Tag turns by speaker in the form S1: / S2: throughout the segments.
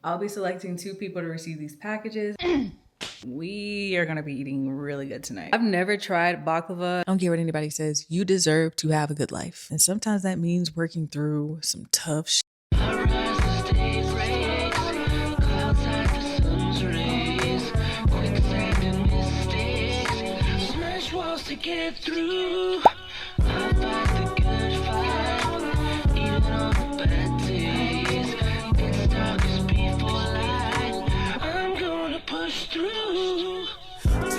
S1: I'll be selecting 2 people to receive these packages. We are gonna be eating really good tonight. I've never tried baklava. I don't care what anybody says. You deserve to have a good life. And sometimes that means working through some tough shit. To get through, I fight the good fight, even on the bad days. It's darkest before light. I'm gonna push through.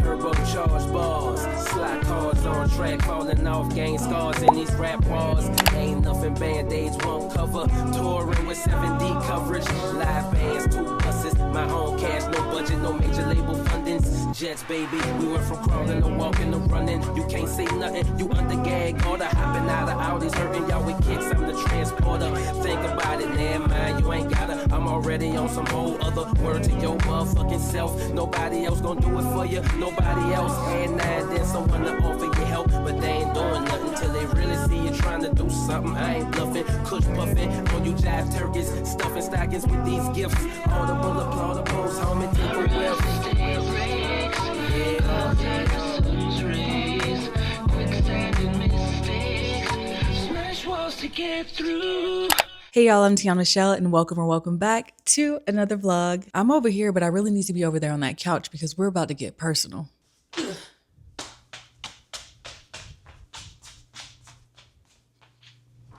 S1: Turbocharged bars, slot cars on track, falling off, gain scars in these rap wars. Ain't nothing band-aids won't cover. Touring with 7D coverage, live bands, 2 buses, my own cash, no budget, no major label fundings. Jets, baby, we went from crawling to walking to running. You can't say nothing, you under gag order, hopping out of Audis, hurting y'all with kicks. I'm the transporter. Think about it, never mind, you ain't gotta. I'm already on some whole other word to your motherfucking self. Nobody else gonna do it for you. Nobody else had 9, then someone to offer you help, but they ain't doing nothing till they really see you trying to do something. I ain't bluffing, kush puffing on you jive turkeys, stuffing stockings with these gifts. Audible applaudables, homie, take a whiff. Hey y'all, I'm Tiana Michelle and welcome back to another vlog. I'm over here, but I really need to be over there on that couch because we're about to get personal.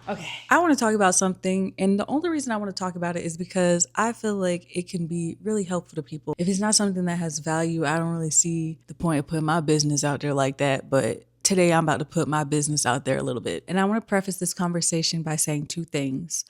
S1: Okay, I want to talk about something, and the only reason I want to talk about it is because I feel like it can be really helpful to people. If it's not something that has value, I don't really see the point of putting my business out there like that, but today I'm about to put my business out there a little bit. And I want to preface this conversation by saying 2 things.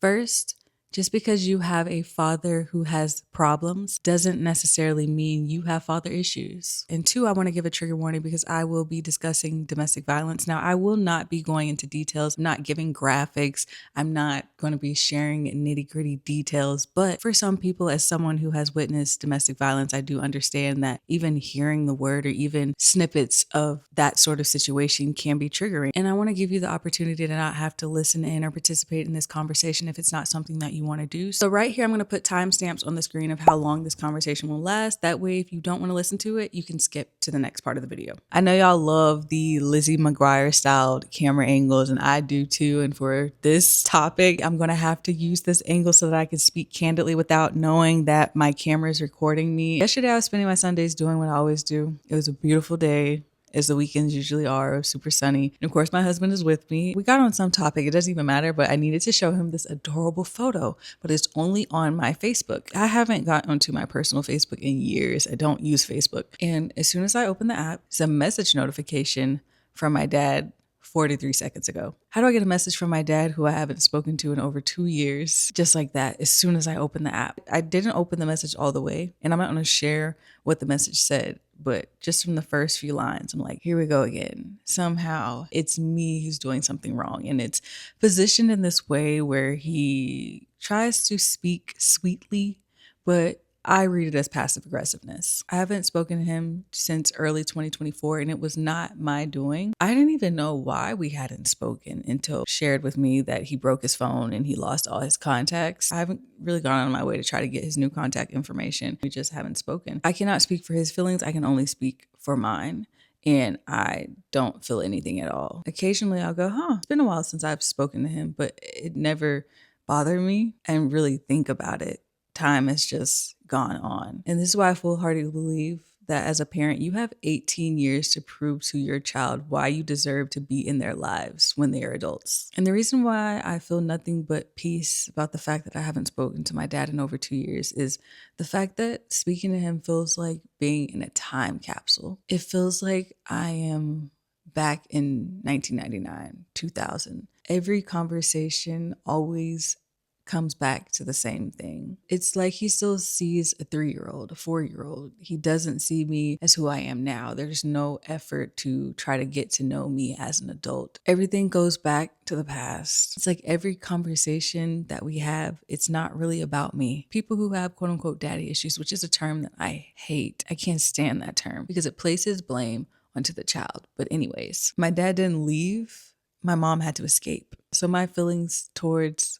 S1: First, just because you have a father who has problems doesn't necessarily mean you have father issues. And 2, I want to give a trigger warning because I will be discussing domestic violence. Now, I will not be going into details. I'm not giving graphics. I'm not going to be sharing nitty gritty details. But for some people, as someone who has witnessed domestic violence, I do understand that even hearing the word or even snippets of that sort of situation can be triggering. And I want to give you the opportunity to not have to listen in or participate in this conversation if it's not something that you want to do. So right here, I'm going to put timestamps on the screen of how long this conversation will last. That way, if you don't want to listen to it, you can skip to the next part of the video. I know y'all love the Lizzie McGuire styled camera angles, and I do too. And for this topic, I'm going to have to use this angle so that I can speak candidly without knowing that my camera is recording me. Yesterday, I was spending my Sundays doing what I always do. It was a beautiful day, as the weekends usually are, super sunny. And of course, my husband is with me. We got on some topic, it doesn't even matter, but I needed to show him this adorable photo, but it's only on my Facebook. I haven't got onto my personal Facebook in years. I don't use Facebook. And as soon as I open the app, it's a message notification from my dad 43 seconds ago. How do I get a message from my dad who I haven't spoken to in over 2 years? Just like that, as soon as I open the app. I didn't open the message all the way, and I'm not going to share what the message said, but just from the first few lines, I'm like, here we go again. Somehow it's me who's doing something wrong. And it's positioned in this way where he tries to speak sweetly, but I read it as passive aggressiveness. I haven't spoken to him since early 2024, and it was not my doing. I didn't even know why we hadn't spoken until shared with me that he broke his phone and he lost all his contacts. I haven't really gone on my way to try to get his new contact information. We just haven't spoken. I cannot speak for his feelings. I can only speak for mine. And I don't feel anything at all. Occasionally I'll go, it's been a while since I've spoken to him, but it never bothered me and really think about it. Time has just gone on. And this is why I full-heartedly believe that as a parent, you have 18 years to prove to your child why you deserve to be in their lives when they are adults. And the reason why I feel nothing but peace about the fact that I haven't spoken to my dad in over 2 years is the fact that speaking to him feels like being in a time capsule. It feels like I am back in 1999, 2000. Every conversation always comes back to the same thing. It's like he still sees a 3-year-old, a 4-year-old. He doesn't see me as who I am now. There's no effort to try to get to know me as an adult. Everything goes back to the past. It's like every conversation that we have, it's not really about me. People who have quote unquote daddy issues, which is a term that I hate. I can't stand that term because it places blame onto the child. But anyways, my dad didn't leave. My mom had to escape. So my feelings towards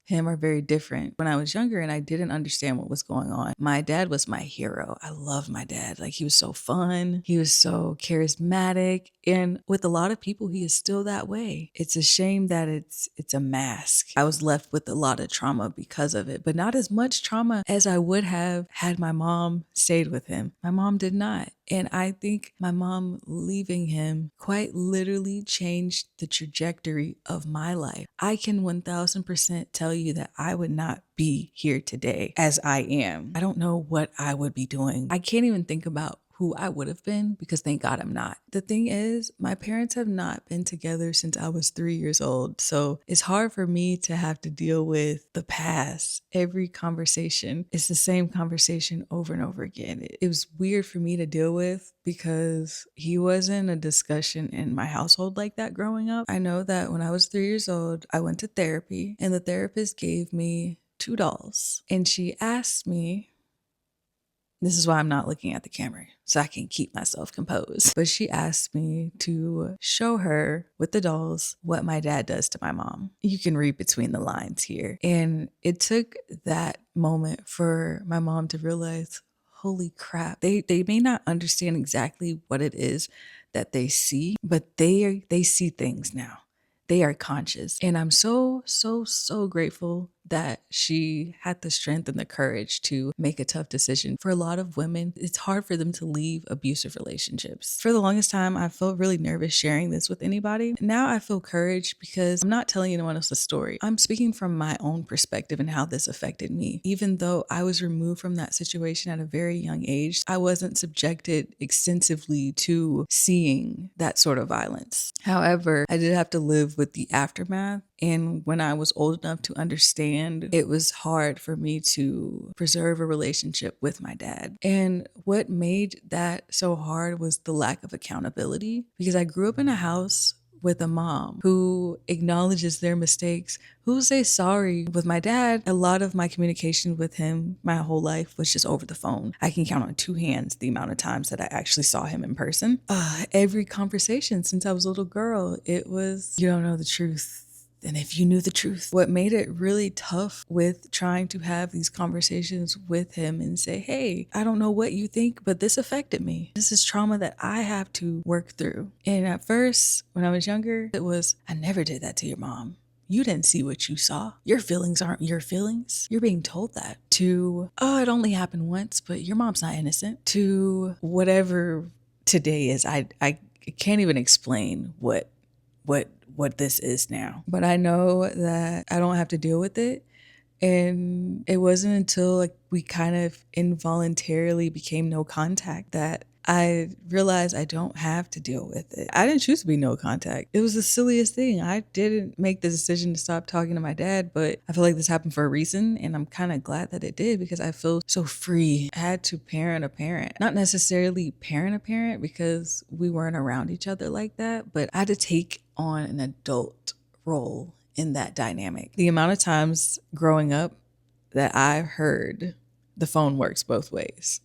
S1: him are very different. When I was younger and I didn't understand what was going on, my dad was my hero. I loved my dad. Like, he was so fun. He was so charismatic. And with a lot of people, he is still that way. It's a shame that it's a mask. I was left with a lot of trauma because of it, but not as much trauma as I would have had my mom stayed with him. My mom did not. And I think my mom leaving him quite literally changed the trajectory of my life. I can 1000% tell you that I would not be here today as I am. I don't know what I would be doing. I can't even think about who I would have been, because thank God I'm not. The thing is, my parents have not been together since I was 3 years old. So it's hard for me to have to deal with the past. Every conversation, it's the same conversation over and over again. It was weird for me to deal with because he wasn't a discussion in my household like that growing up. I know that when I was 3 years old, I went to therapy and the therapist gave me 2 dolls. And she asked me, this is why I'm not looking at the camera, so I can keep myself composed. But she asked me to show her with the dolls what my dad does to my mom. You can read between the lines here. And it took that moment for my mom to realize, holy crap, they may not understand exactly what it is that they see, but they see things now. They are conscious. And I'm so, so, so grateful that she had the strength and the courage to make a tough decision. For a lot of women, it's hard for them to leave abusive relationships. For the longest time, I felt really nervous sharing this with anybody. Now I feel courage because I'm not telling anyone else's story. I'm speaking from my own perspective and how this affected me. Even though I was removed from that situation at a very young age, I wasn't subjected extensively to seeing that sort of violence. However, I did have to live with the aftermath. And when I was old enough to understand, it was hard for me to preserve a relationship with my dad. And what made that so hard was the lack of accountability, because I grew up in a house with a mom who acknowledges their mistakes, who says sorry. With my dad, a lot of my communication with him my whole life was just over the phone. I can count on two hands the amount of times that I actually saw him in person. Every conversation since I was a little girl, it was, you don't know the truth. And if you knew the truth, what made it really tough with trying to have these conversations with him and say, hey, I don't know what you think, but this affected me. This is trauma that I have to work through. And at first, when I was younger, it was, I never did that to your mom. You didn't see what you saw. Your feelings aren't your feelings. You're being told that. To, oh, it only happened once, but your mom's not innocent. To whatever today is, I can't even explain what this is now. But I know that I don't have to deal with it. And it wasn't until like we kind of involuntarily became no contact that I realized I don't have to deal with it. I didn't choose to be no contact. It was the silliest thing. I didn't make the decision to stop talking to my dad, but I feel like this happened for a reason. And I'm kind of glad that it did, because I feel so free. I had to parent a parent, not necessarily parent a parent because we weren't around each other like that, but I had to take on an adult role in that dynamic. The amount of times growing up that I've heard the phone works both ways.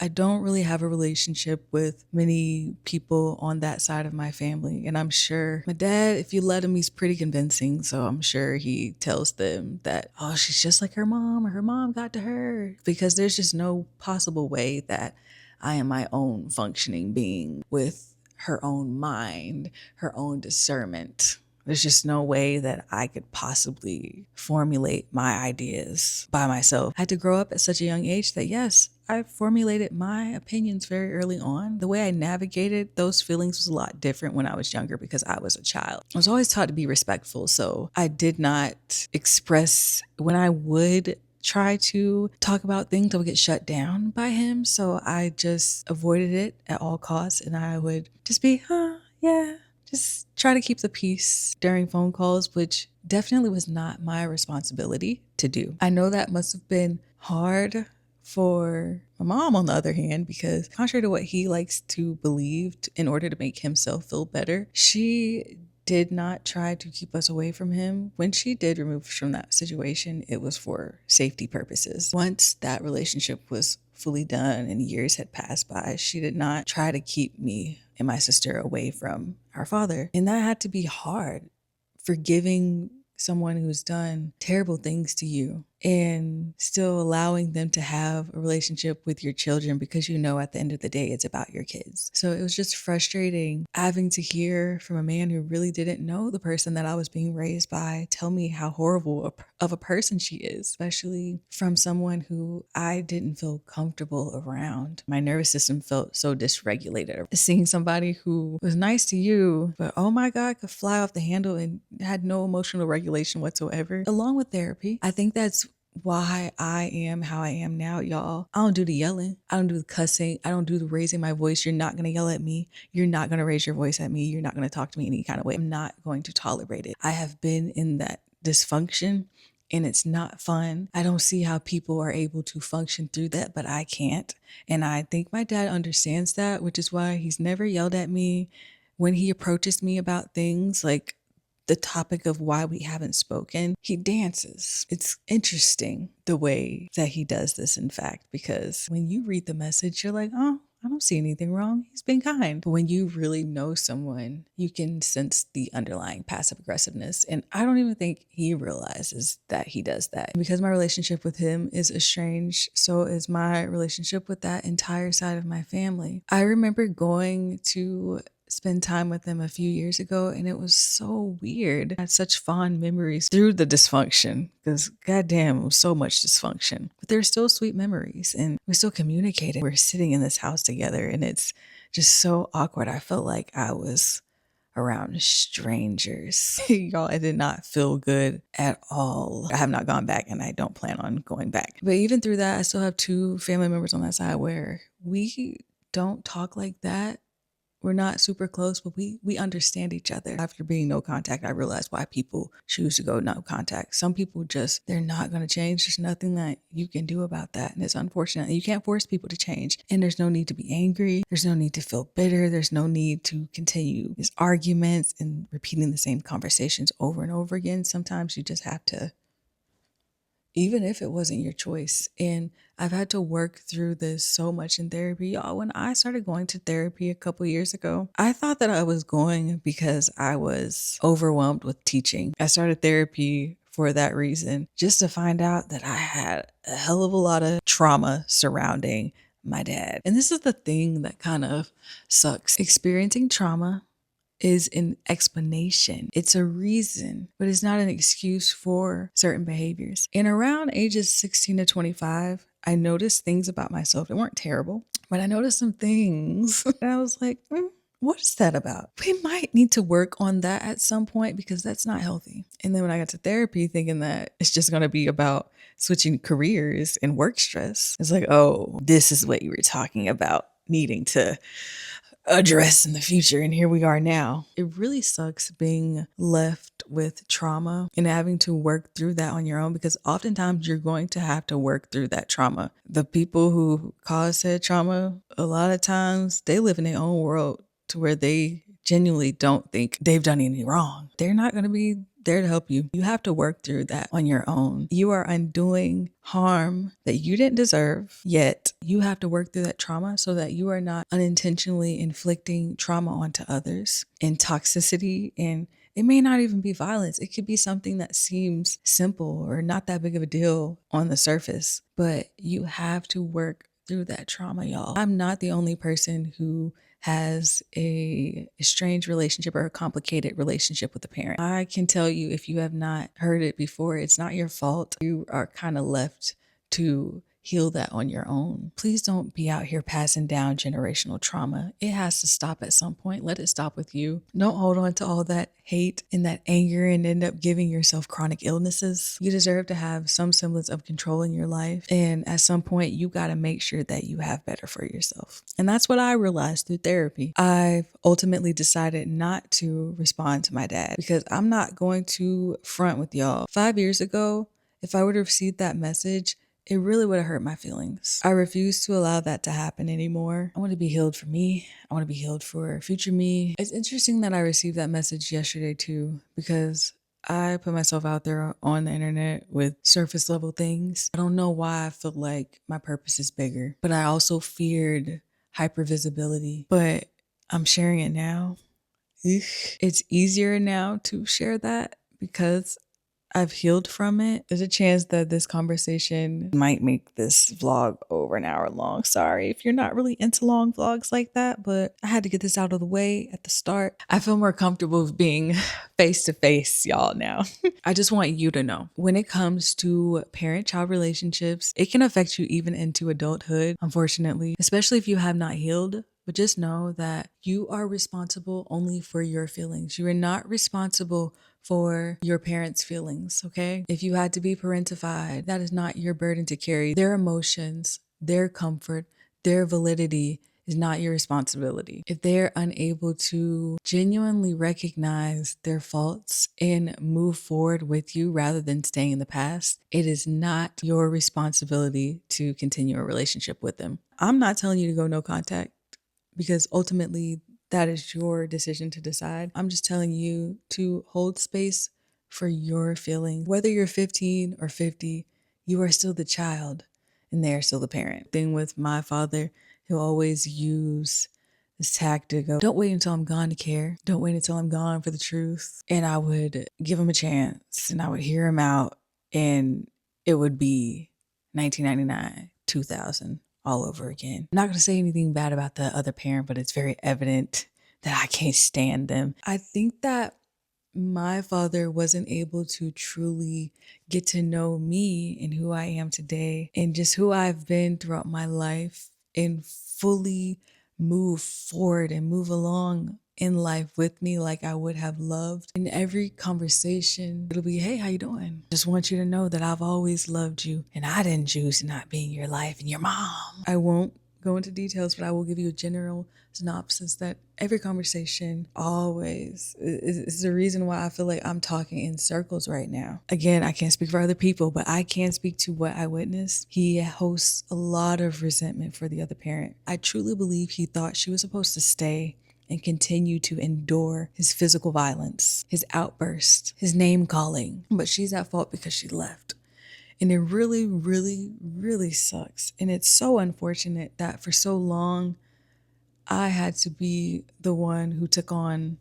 S1: I don't really have a relationship with many people on that side of my family. And I'm sure my dad, if you let him, he's pretty convincing. So I'm sure he tells them that, oh, she's just like her mom, or her mom got to her. Because there's just no possible way that I am my own functioning being with her own mind, her own discernment. There's just no way that I could possibly formulate my ideas by myself. I had to grow up at such a young age that, yes, I formulated my opinions very early on. The way I navigated those feelings was a lot different when I was younger because I was a child. I was always taught to be respectful, so I did not express. When I would try to talk about things, I would get shut down by him. So I just avoided it at all costs, and I would just be, yeah. Just try to keep the peace during phone calls, which definitely was not my responsibility to do. I know that must have been hard for my mom, on the other hand, because contrary to what he likes to believe, in order to make himself feel better, she did not try to keep us away from him. When she did remove us from that situation, it was for safety purposes. Once that relationship was fully done and years had passed by, she did not try to keep me and my sister away from our father. And that had to be hard. Forgiving someone who's done terrible things to you and still allowing them to have a relationship with your children because you know at the end of the day it's about your kids. So it was just frustrating having to hear from a man who really didn't know the person that I was being raised by tell me how horrible of a person she is, especially from someone who I didn't feel comfortable around. My nervous system felt so dysregulated. Seeing somebody who was nice to you, but oh my God, could fly off the handle and had no emotional regulation whatsoever, along with therapy. I think that's why I am how I am now, y'all. I don't do the yelling. I don't do the cussing. I don't do the raising my voice. You're not going to yell at me. You're not going to raise your voice at me. You're not going to talk to me any kind of way. I'm not going to tolerate it. I have been in that dysfunction and it's not fun. I don't see how people are able to function through that, but I can't. And I think my dad understands that, which is why he's never yelled at me when he approaches me about things like the topic of why we haven't spoken. He dances. It's interesting the way that he does this, in fact, because when you read the message, you're like, oh, I don't see anything wrong. He's been kind. But when you really know someone, you can sense the underlying passive aggressiveness. And I don't even think he realizes that he does that. And because my relationship with him is estranged, so is my relationship with that entire side of my family. I remember going to spend time with them a few years ago and it was so weird. I had such fond memories through the dysfunction because goddamn, it was so much dysfunction. But there's still sweet memories and we still communicated. We're sitting in this house together and it's just so awkward. I felt like I was around strangers. Y'all, I did not feel good at all. I have not gone back and I don't plan on going back. But even through that, I still have two family members on that side where we don't talk like that. We're not super close, but we understand each other. After being no contact, I realized why people choose to go no contact. Some people just, they're not going to change. There's nothing that you can do about that. And it's unfortunate. You can't force people to change. And there's no need to be angry. There's no need to feel bitter. There's no need to continue these arguments and repeating the same conversations over and over again. Sometimes you just have to, even if it wasn't your choice. And I've had to work through this so much in therapy. Y'all, when I started going to therapy a couple years ago, I thought that I was going because I was overwhelmed with teaching. I started therapy for that reason, just to find out that I had a hell of a lot of trauma surrounding my dad. And this is the thing that kind of sucks. Experiencing trauma is an explanation. It's a reason, but it's not an excuse for certain behaviors. And around ages 16 to 25, I noticed things about myself that weren't terrible, but I noticed some things and I was like, what is that about? We might need to work on that at some point because that's not healthy. And then when I got to therapy thinking that it's just going to be about switching careers and work stress, it's like, oh, this is what you were talking about needing to address in the future. And here we are now. It really sucks being left with trauma and having to work through that on your own because oftentimes you're going to have to work through that trauma. The people who cause said trauma, a lot of times they live in their own world to where they genuinely don't think they've done anything wrong. They're not going to be there to help you. You have to work through that on your own. You are undoing harm that you didn't deserve, yet you have to work through that trauma so that you are not unintentionally inflicting trauma onto others and toxicity. And it may not even be violence. It could be something that seems simple or not that big of a deal on the surface, but you have to work through that trauma, y'all. I'm not the only person who has a strange relationship or a complicated relationship with a parent. I can tell you, if you have not heard it before, it's not your fault. You are kind of left to heal that on your own. Please don't be out here passing down generational trauma. It has to stop at some point. Let it stop with you. Don't hold on to all that hate and that anger and end up giving yourself chronic illnesses. You deserve to have some semblance of control in your life. And at some point, you got to make sure that you have better for yourself. And that's what I realized through therapy. I've ultimately decided not to respond to my dad because I'm not going to front with y'all. 5 years ago, if I would have received that message, it really would have hurt my feelings. I refuse to allow that to happen anymore. I want to be healed for me. I want to be healed for future me. It's interesting that I received that message yesterday too, because I put myself out there on the internet with surface level things. I don't know why I feel like my purpose is bigger, but I also feared hypervisibility, but I'm sharing it now. It's easier now to share that because I've healed from it. There's a chance that this conversation might make this vlog over an hour long. Sorry if you're not really into long vlogs like that, but I had to get this out of the way at the start. I feel more comfortable with being face to face, y'all, now. I just want you to know when it comes to parent-child relationships, it can affect you even into adulthood, unfortunately, especially if you have not healed. But just know that you are responsible only for your feelings. You are not responsible for your parents' feelings, okay? If you had to be parentified, that is not your burden to carry. Their emotions, their comfort, their validity is not your responsibility. If they're unable to genuinely recognize their faults and move forward with you rather than staying in the past, it is not your responsibility to continue a relationship with them. I'm not telling you to go no contact, because ultimately that is your decision to decide. I'm just telling you to hold space for your feelings. Whether you're 15 or 50, you are still the child and they are still the parent. Thing with my father, he'll always use this tactic of, don't wait until I'm gone to care. Don't wait until I'm gone for the truth. And I would give him a chance and I would hear him out, and it would be 1999, 2000 all over again. I'm not going to say anything bad about the other parent, but it's very evident that I can't stand them. I think that my father wasn't able to truly get to know me and who I am today and just who I've been throughout my life and fully move forward and move along in life with me like I would have loved. In every conversation, it'll be, hey, how you doing? Just want you to know that I've always loved you and I didn't choose not being your life and your mom. I won't go into details, but I will give you a general synopsis that every conversation always is the reason why I feel like I'm talking in circles right now. Again, I can't speak for other people, but I can speak to what I witnessed. He hosts a lot of resentment for the other parent. I truly believe he thought she was supposed to stay and continue to endure his physical violence, his outbursts, his name calling, but she's at fault because she left. And it really, really, really sucks. And it's so unfortunate that for so long, I had to be the one who took on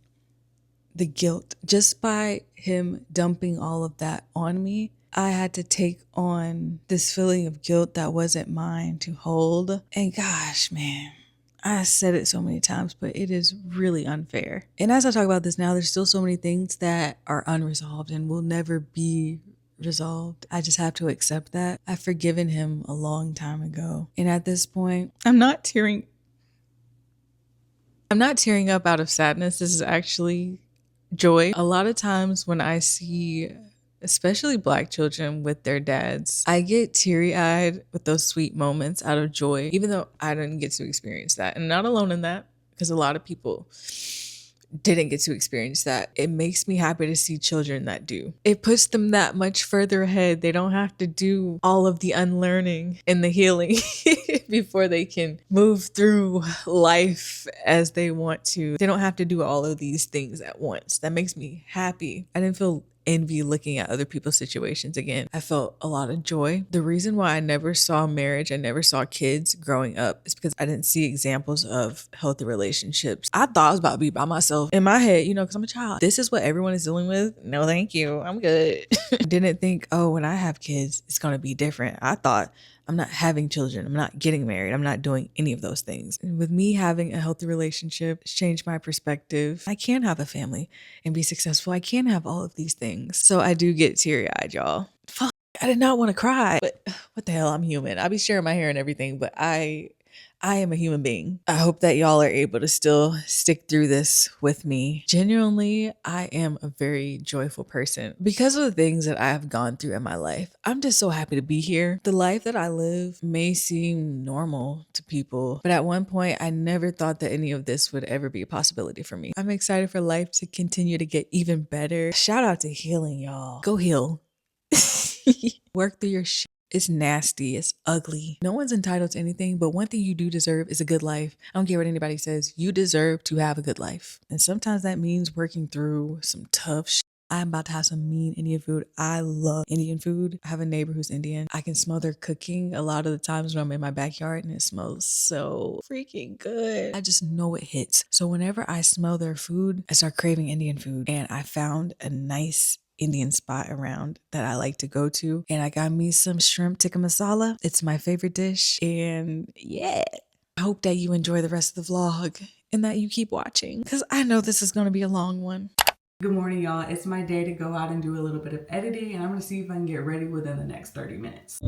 S1: the guilt. Just by him dumping all of that on me, I had to take on this feeling of guilt that wasn't mine to hold. And gosh, man, I said it so many times, but it is really unfair. And as I talk about this now, there's still so many things that are unresolved and will never be resolved. I just have to accept that. I've forgiven him a long time ago. And at this point, I'm not tearing up out of sadness. This is actually joy. A lot of times when I see, especially Black children with their dads, I get teary-eyed with those sweet moments out of joy, even though I didn't get to experience that. And I'm not alone in that, because a lot of people didn't get to experience that. It makes me happy to see children that do. It puts them that much further ahead. They don't have to do all of the unlearning and the healing before they can move through life as they want to. They don't have to do all of these things at once. That makes me happy. I didn't feel envy looking at other people's situations again. I felt a lot of joy. The reason why I never saw marriage, I never saw kids growing up, is because I didn't see examples of healthy relationships. I thought I was about to be by myself in my head, because I'm a child. This is what everyone is dealing with. No, thank you. I'm good. I didn't think, oh, when I have kids, it's going to be different. I thought, I'm not having children. I'm not getting married. I'm not doing any of those things. And with me having a healthy relationship, it's changed my perspective. I can have a family and be successful. I can have all of these things. So I do get teary-eyed, y'all. Fuck, I did not want to cry. But what the hell? I'm human. I'll be sharing my hair and everything, but I am a human being. I hope that y'all are able to still stick through this with me. Genuinely, I am a very joyful person. Because of the things that I have gone through in my life, I'm just so happy to be here. The life that I live may seem normal to people, but at one point, I never thought that any of this would ever be a possibility for me. I'm excited for life to continue to get even better. Shout out to healing, y'all. Go heal. Work through your shit. It's nasty. It's ugly. No one's entitled to anything, but one thing you do deserve is a good life. I don't care what anybody says. You deserve to have a good life. And sometimes that means working through some tough shit. I'm about to have some mean Indian food. I love Indian food. I have a neighbor who's Indian. I can smell their cooking a lot of the times when I'm in my backyard, and it smells so freaking good. I just know it hits. So whenever I smell their food, I start craving Indian food. And I found a nice Indian spot around that I like to go to. And I got me some shrimp tikka masala. It's my favorite dish. And yeah, I hope that you enjoy the rest of the vlog and that you keep watching because I know this is going to be a long one. Good morning, y'all. It's my day to go out and do a little bit of editing, and I'm going to see if I can get ready within the next 30 minutes.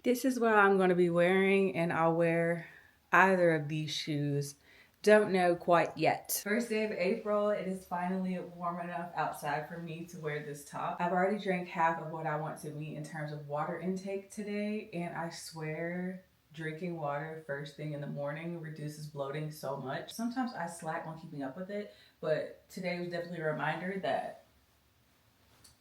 S1: This is what I'm going to be wearing, and I'll wear either of these shoes. Don't know quite yet. First day of April, it is finally warm enough outside for me to wear this top. I've already drank half of what I want to meet in terms of water intake today, and I swear drinking water first thing in the morning reduces bloating so much. Sometimes I slack on keeping up with it, but today was definitely a reminder that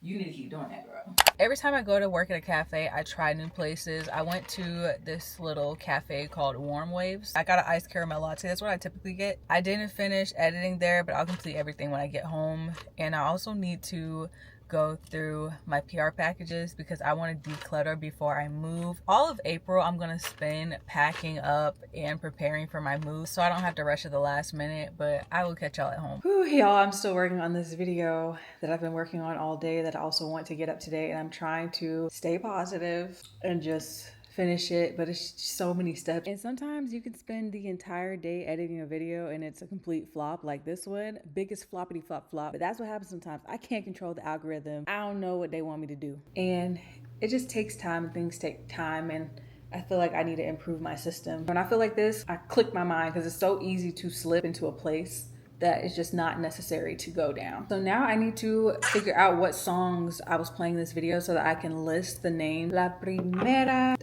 S1: you need to keep doing that, girl. Every time I go to work at a cafe, I try new places. I went to this little cafe called Warm Waves. I got an iced caramel latte. That's what I typically get. I didn't finish editing there, but I'll complete everything when I get home. And I also need to go through my PR packages because I want to declutter before I move. All of April, I'm going to spend packing up and preparing for my move so I don't have to rush at the last minute, but I will catch y'all at home. Whew, y'all, I'm still working on this video that I've been working on all day that I also want to get up today, and I'm trying to stay positive and just finish it, but it's just so many steps. And sometimes you can spend the entire day editing a video and it's a complete flop, like this one. Biggest floppity flop. But that's what happens sometimes. I can't control the algorithm. I don't know what they want me to do. And it just takes time, and things take time, and I feel like I need to improve my system. When I feel like this, I click my mind because it's so easy to slip into a place that is just not necessary to go down. So now I need to figure out what songs I was playing this video so that I can list the name. La primera,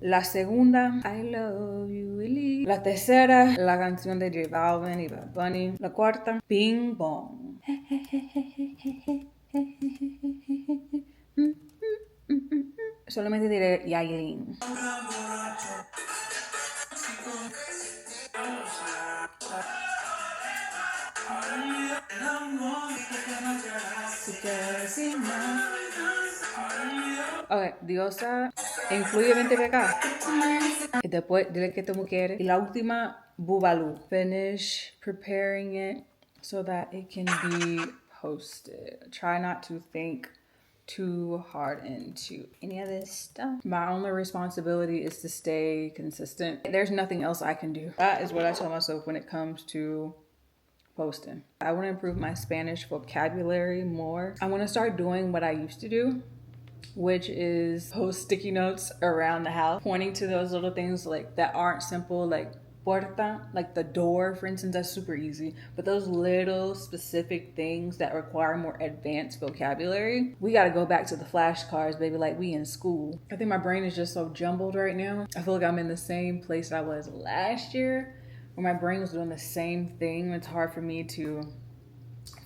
S1: la segunda, I love you, Willie. La tercera, la canción de J Balvin y Bad Bunny. La cuarta, Bing Bong. Solamente diré Yailin. Ok, Diosa, incluye Vente de acá. Y después, dile que tú me quieres. Y la última, Bubalu. Finish preparing it so that it can be posted. Try not to think too hard into any of this stuff. My only responsibility is to stay consistent. There's nothing else I can do. That is what I tell myself when it comes to posting. I want to improve my Spanish vocabulary more. I want to start doing what I used to do, which is post sticky notes around the house, pointing to those little things like that aren't simple, like puerta, like the door, for instance. That's super easy. But those little specific things that require more advanced vocabulary, we got to go back to the flashcards, baby, like we in school. I think my brain is just so jumbled right now. I feel like I'm in the same place I was last year, where my brain was doing the same thing. It's hard for me to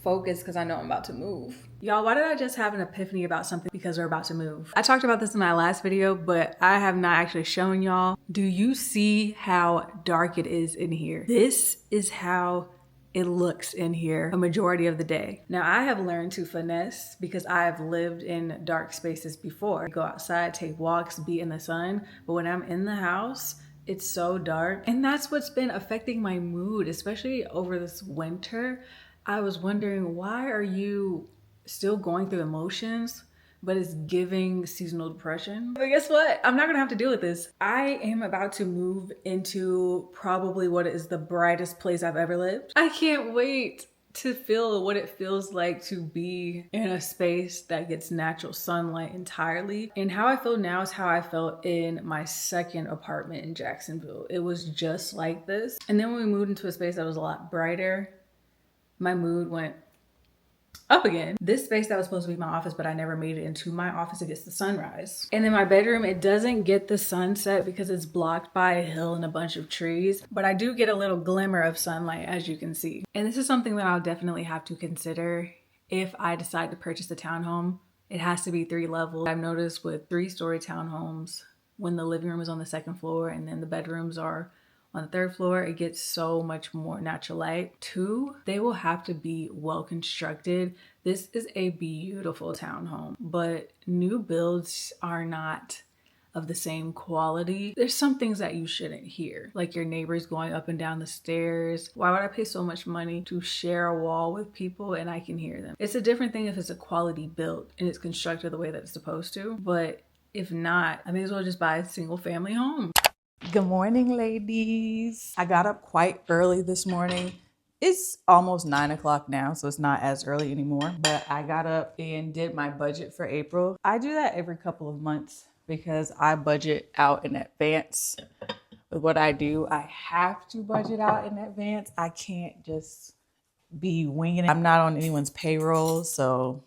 S1: focus because I know I'm about to move. Y'all, why did I just have an epiphany about something? Because we're about to move. I talked about this in my last video, but I have not actually shown y'all. Do you see how dark it is in here? This is how it looks in here a majority of the day. Now, I have learned to finesse because I have lived in dark spaces before. Go outside, take walks, be in the sun, but when I'm in the house, it's so dark. And that's what's been affecting my mood, especially over this winter. I was wondering, why are you still going through emotions but it's giving seasonal depression. But guess what? I'm not gonna have to deal with this. I am about to move into probably what is the brightest place I've ever lived. I can't wait to feel what it feels like to be in a space that gets natural sunlight entirely. And how I feel now is how I felt in my second apartment in Jacksonville. It was just like this. And then when we moved into a space that was a lot brighter, my mood went up again. This space that was supposed to be my office, but I never made it into my office. It gets the sunrise. And then my bedroom, it doesn't get the sunset because it's blocked by a hill and a bunch of trees, but I do get a little glimmer of sunlight, as you can see. And this is something that I'll definitely have to consider if I decide to purchase a townhome. It has to be 3 levels. I've noticed with 3-story townhomes, when the living room is on the 2nd floor and then the bedrooms are on the 3rd floor, it gets so much more natural light. 2, they will have to be well constructed. This is a beautiful townhome, but new builds are not of the same quality. There's some things that you shouldn't hear, like your neighbors going up and down the stairs. Why would I pay so much money to share a wall with people and I can hear them? It's a different thing if it's a quality build and it's constructed the way that it's supposed to, but if not, I may as well just buy a single family home. Good morning, ladies. I got up quite early this morning. It's almost 9 o'clock now, so it's not as early anymore, but I got up and did my budget for April. I do that every couple of months because I budget out in advance. With what I do, I have to budget out in advance. I can't just be winging it. I'm not on anyone's payroll, so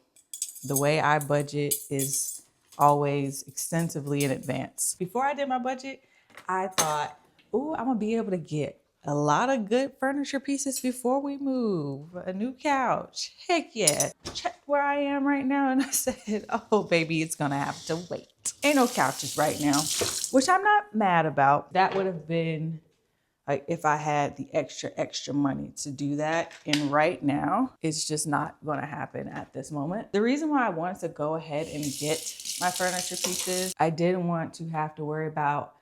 S1: the way I budget is always extensively in advance. Before I did my budget, I thought, oh, I'm gonna be able to get a lot of good furniture pieces before we move. A new couch, heck yeah. Check where I am right now and I said, oh baby, it's gonna have to wait. Ain't no couches right now, which I'm not mad about. That would have been like if I had the extra money to do that. And right now, it's just not gonna happen at this moment. The reason why I wanted to go ahead and get my furniture pieces, I didn't want to have to worry about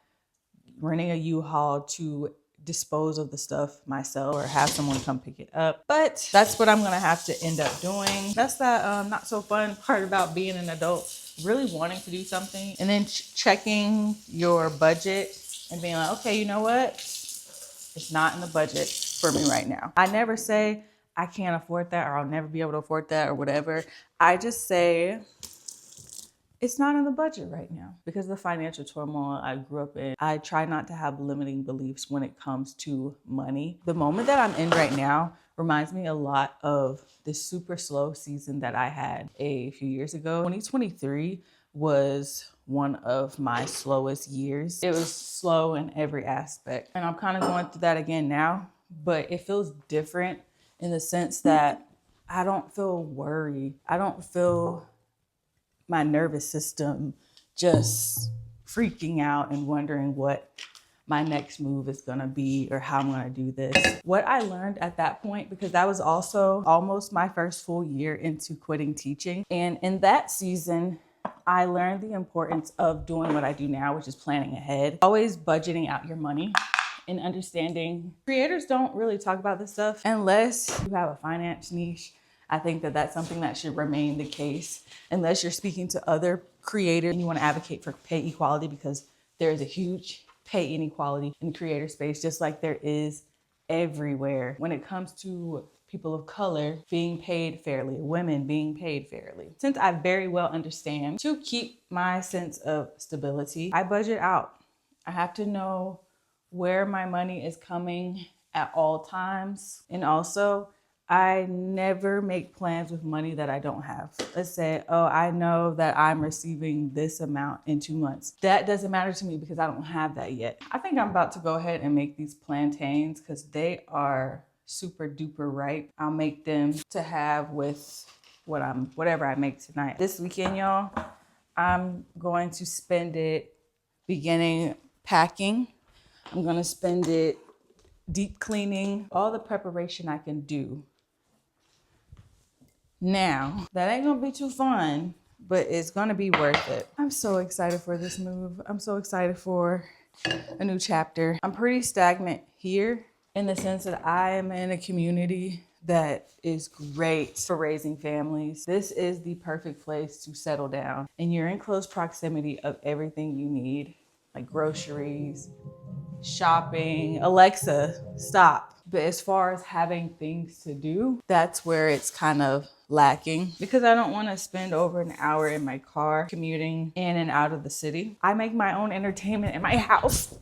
S1: renting a U-Haul to dispose of the stuff myself or have someone come pick it up. But that's what I'm gonna have to end up doing. That's the not so fun part about being an adult, really wanting to do something and then checking your budget and being like, okay, you know what? It's not in the budget for me right now. I never say I can't afford that or I'll never be able to afford that or whatever. I just say it's not in the budget right now because of the financial turmoil I grew up in. I try not to have limiting beliefs when it comes to money. The moment that I'm in right now reminds me a lot of the super slow season that I had a few years ago. 2023 was one of my slowest years. It was slow in every aspect. And I'm kind of going through that again now, but it feels different in the sense that I don't feel worried. I don't feel my nervous system just freaking out and wondering what my next move is gonna be or how I'm gonna do this. What I learned at that point, because that was also almost my first full year into quitting teaching. And in that season, I learned the importance of doing what I do now, which is planning ahead, always budgeting out your money and understanding. Creators don't really talk about this stuff unless you have a finance niche. I think that that's something that should remain the case unless you're speaking to other creators and you want to advocate for pay equality, because there is a huge pay inequality in the creator space, just like there is everywhere when it comes to people of color being paid fairly, women being paid fairly. Since I very well understand to keep my sense of stability, I budget out. I have to know where my money is coming at all times. And also, I never make plans with money that I don't have. Let's say, oh, I know that I'm receiving this amount in 2 months. That doesn't matter to me because I don't have that yet. I think I'm about to go ahead and make these plantains because they are super duper ripe. I'll make them to have with whatever I make tonight. This weekend, y'all, I'm going to spend it beginning packing. I'm gonna spend it deep cleaning, all the preparation I can do. Now, that ain't gonna be too fun, but it's gonna be worth it. I'm so excited for this move. I'm so excited for a new chapter. I'm pretty stagnant here in the sense that I am in a community that is great for raising families. This is the perfect place to settle down, and you're in close proximity of everything you need, like groceries, shopping. Alexa, stop. But as far as having things to do, that's where it's kind of lacking, because I don't want to spend over an hour in my car commuting in and out of the city. I make my own entertainment in my house.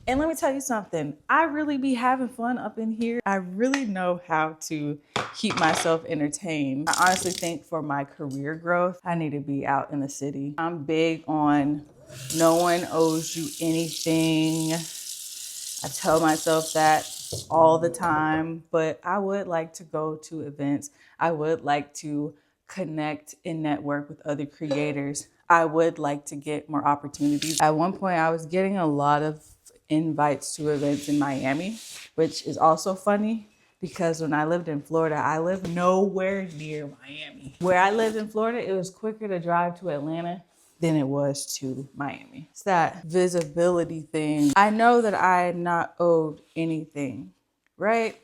S1: And let me tell you something, I really be having fun up in here. I really know how to keep myself entertained. I honestly think for my career growth, I need to be out in the city. I'm big on no one owes you anything. I tell myself that all the time, but I would like to go to events. I would like to connect and network with other creators. I would like to get more opportunities. At one point, I was getting a lot of invites to events in Miami, which is also funny because when I lived in Florida, I lived nowhere near Miami. Where I lived in Florida, it was quicker to drive to Atlanta than it was to Miami. It's that visibility thing. I know that I had not owed anything, right?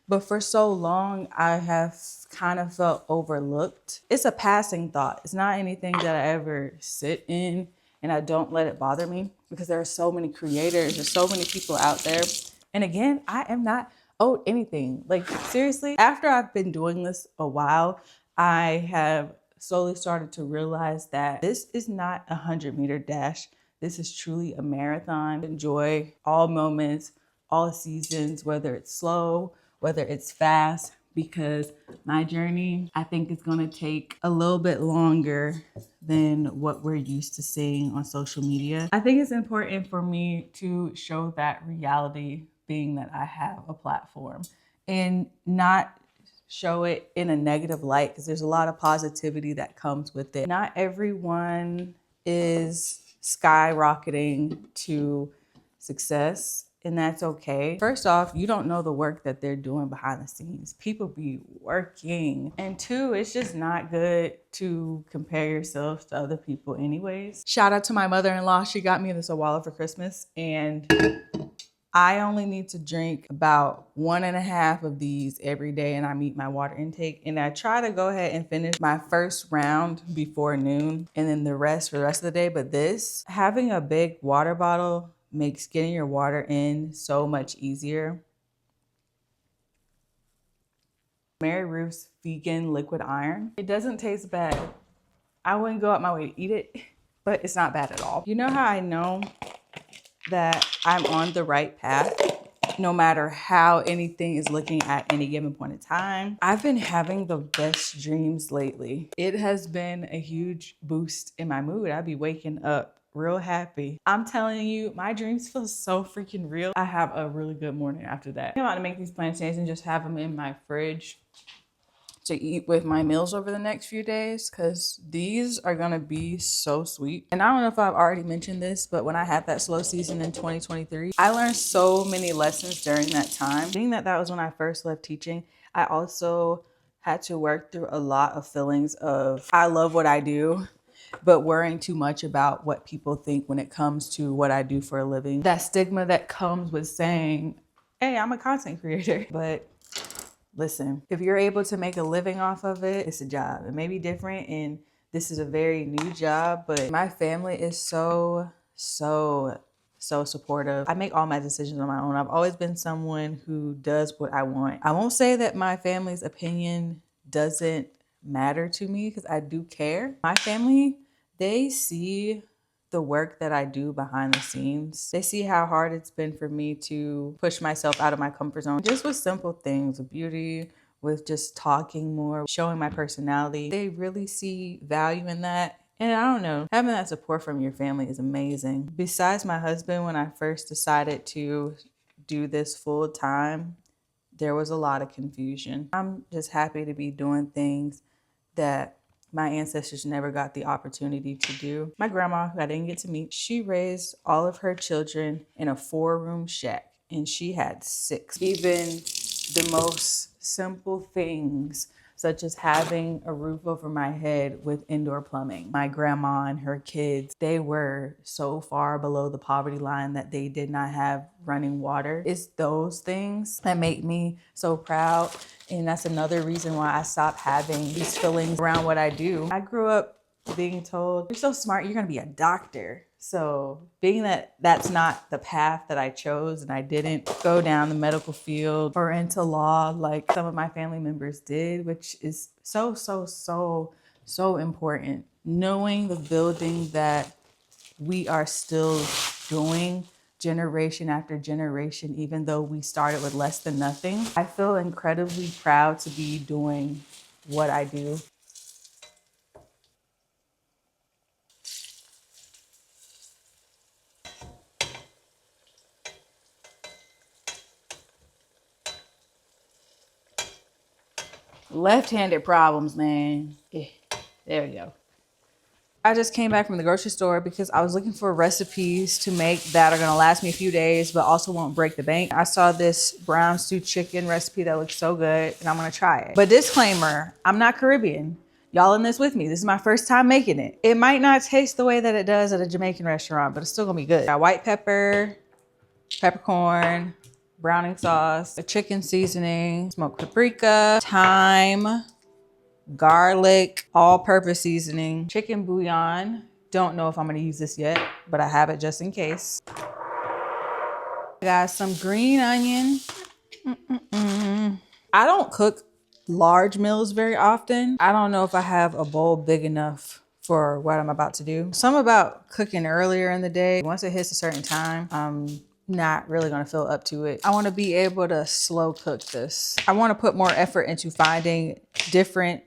S1: But for so long, I have kind of felt overlooked. It's a passing thought. It's not anything that I ever sit in, and I don't let it bother me because there are so many creators, there's so many people out there. And again, I am not owed anything. Like seriously, after I've been doing this a while, I have slowly started to realize that this is not a 100-meter dash. This is truly a marathon. Enjoy all moments, all seasons, whether it's slow, whether it's fast, because my journey, I think, is going to take a little bit longer than what we're used to seeing on social media. I think it's important for me to show that reality, being that I have a platform, and not show it in a negative light, because there's a lot of positivity that comes with it. Not everyone is skyrocketing to success, and that's okay. First off, you don't know the work that they're doing behind the scenes. People be working. And two, it's just not good to compare yourself to other people anyways. Shout out to my mother-in-law. She got me this Awala for Christmas, and I only need to drink about 1.5 of these every day, and I meet my water intake. And I try to go ahead and finish my first round before noon, and then the rest for the rest of the day. But this, having a big water bottle makes getting your water in so much easier. Mary Ruth's vegan liquid iron. It doesn't taste bad. I wouldn't go out my way to eat it, but it's not bad at all. You know how I know that I'm on the right path, no matter how anything is looking at any given point in time? I've been having the best dreams lately. It has been a huge boost in my mood. I'd be waking up real happy. I'm telling you, my dreams feel so freaking real. I have a really good morning after that. I'm about to make these plantains and just have them in my fridge to eat with my meals over the next few days, because these are gonna be so sweet. And I don't know if I've already mentioned this, but when I had that slow season in 2023, I learned so many lessons during that time. Being that that was when I first left teaching, I also had to work through a lot of feelings of I love what I do, but worrying too much about what people think when it comes to what I do for a living. That stigma that comes with saying, hey, I'm a content creator. But listen, if you're able to make a living off of it, it's a job. It may be different, and this is a very new job, but my family is so supportive. I make all my decisions on my own. I've always been someone who does what I want. I won't say that my family's opinion doesn't matter to me, because I do care. My family, they see the work that I do behind the scenes. They see how hard it's been for me to push myself out of my comfort zone, just with simple things, with beauty, with just talking more, showing my personality. They really see value in that. And I don't know, having that support from your family is amazing. Besides my husband, when I first decided to do this full time, there was a lot of confusion. I'm just happy to be doing things that my ancestors never got the opportunity to do. My grandma, who I didn't get to meet, she raised all of her children in a 4-room shack, and she had 6. Even the most simple things, such as having a roof over my head with indoor plumbing. My grandma and her kids, they were so far below the poverty line that they did not have running water. It's those things that make me so proud. And that's another reason why I stopped having these feelings around what I do. I grew up being told, you're so smart, you're gonna be a doctor. So being that that's not the path that I chose and I didn't go down the medical field or into law like some of my family members did, which is so important. Knowing the building that we are still doing generation after generation, even though we started with less than nothing. I feel incredibly proud to be doing what I do. Left-handed problems, man. Yeah, there we go. I just came back from the grocery store because I was looking for recipes to make that are gonna last me a few days, but also won't break the bank. I saw this brown stew chicken recipe that looks so good and I'm gonna try it. But disclaimer, I'm not Caribbean. Y'all in this with me. This is my first time making it. It might not taste the way that it does at a Jamaican restaurant, but it's still gonna be good. Got white pepper, peppercorn, browning sauce, a chicken seasoning, smoked paprika, thyme, garlic, all-purpose seasoning, chicken bouillon. Don't know if I'm gonna use this yet, but I have it just in case. Got some green onion. I don't cook large meals very often. I don't know if I have a bowl big enough for what I'm about to do. Some about cooking earlier in the day. Once it hits a certain time, I'm not really gonna feel up to it. I wanna be able to slow cook this. I wanna put more effort into finding different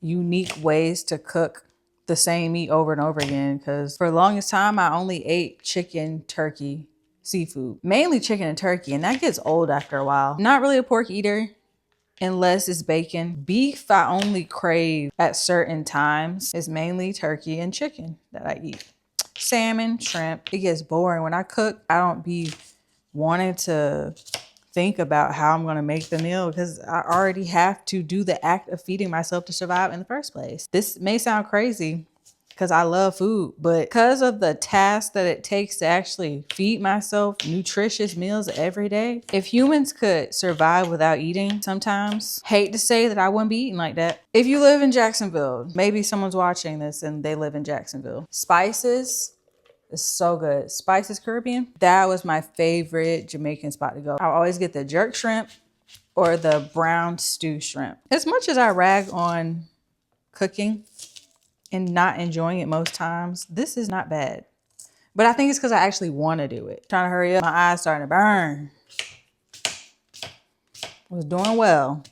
S1: unique ways to cook the same meat over and over again, because for the longest time, I only ate chicken, turkey, seafood, mainly chicken and turkey, and that gets old after a while. Not really a pork eater unless it's bacon. Beef, I only crave at certain times. It's mainly turkey and chicken that I eat. Salmon, shrimp, it gets boring. When I cook, I don't be wanting to think about how I'm gonna make the meal because I already have to do the act of feeding myself to survive in the first place. This may sound crazy because I love food, but because of the task that it takes to actually feed myself nutritious meals every day, if humans could survive without eating sometimes, hate to say that I wouldn't be eating like that. If you live in Jacksonville, maybe someone's watching this and they live in Jacksonville. Spices, it's so good. Spices Caribbean. That was my favorite Jamaican spot to go. I always get the jerk shrimp or the brown stew shrimp. As much as I rag on cooking and not enjoying it most times, this is not bad. But I think it's because I actually want to do it. Trying to hurry up. My eyes starting to burn. Was doing well.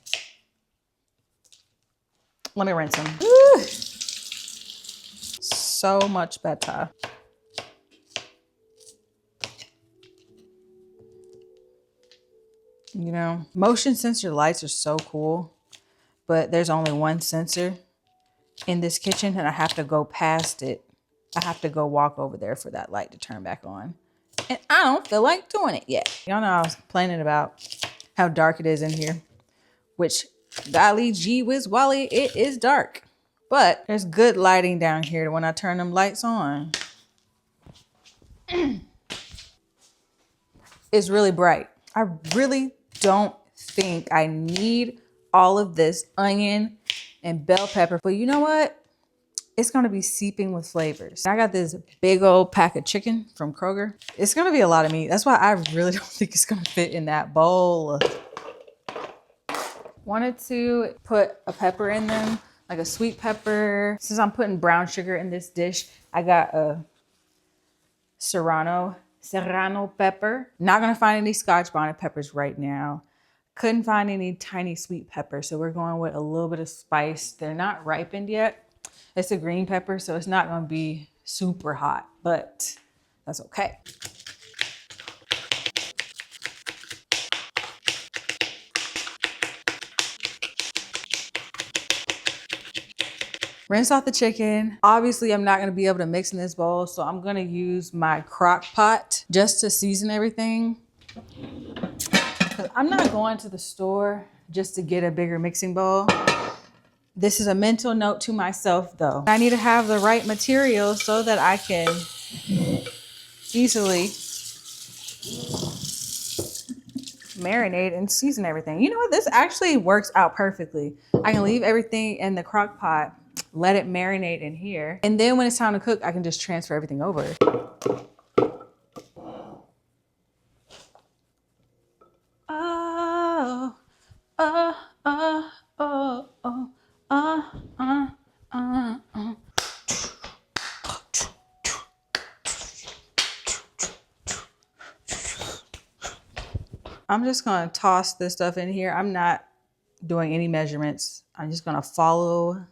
S1: Let me rinse them. Woo. So much better. You know, motion sensor lights are so cool, but there's only one sensor in this kitchen and I have to go past it. I have to go walk over there for that light to turn back on. And I don't feel like doing it yet. Y'all know I was complaining about how dark it is in here, which golly gee whiz Wally, it is dark. But there's good lighting down here when I turn them lights on. It's really bright. I really don't think I need all of this onion and bell pepper, but you know what? It's gonna be seeping with flavors. I got this big old pack of chicken from Kroger. It's gonna be a lot of meat. That's why I really don't think it's gonna fit in that bowl. Wanted to put a pepper in them, like a sweet pepper. Since I'm putting brown sugar in this dish, I got a Serrano pepper. Not gonna find any Scotch bonnet peppers right now. Couldn't find any tiny sweet pepper, so we're going with a little bit of spice. They're not ripened yet. It's a green pepper, so it's not gonna be super hot, but that's okay. Rinse off the chicken. Obviously, I'm not gonna be able to mix in this bowl, so I'm gonna use my crock pot just to season everything. I'm not going to the store just to get a bigger mixing bowl. This is a mental note to myself though. I need to have the right material so that I can easily marinate and season everything. You know what? This actually works out perfectly. I can leave everything in the crock pot, let it marinate in here. And then when it's time to cook, I can just transfer everything over. Oh, oh, oh, oh, oh, oh. I'm just gonna toss this stuff in here. I'm not doing any measurements. I'm just gonna follow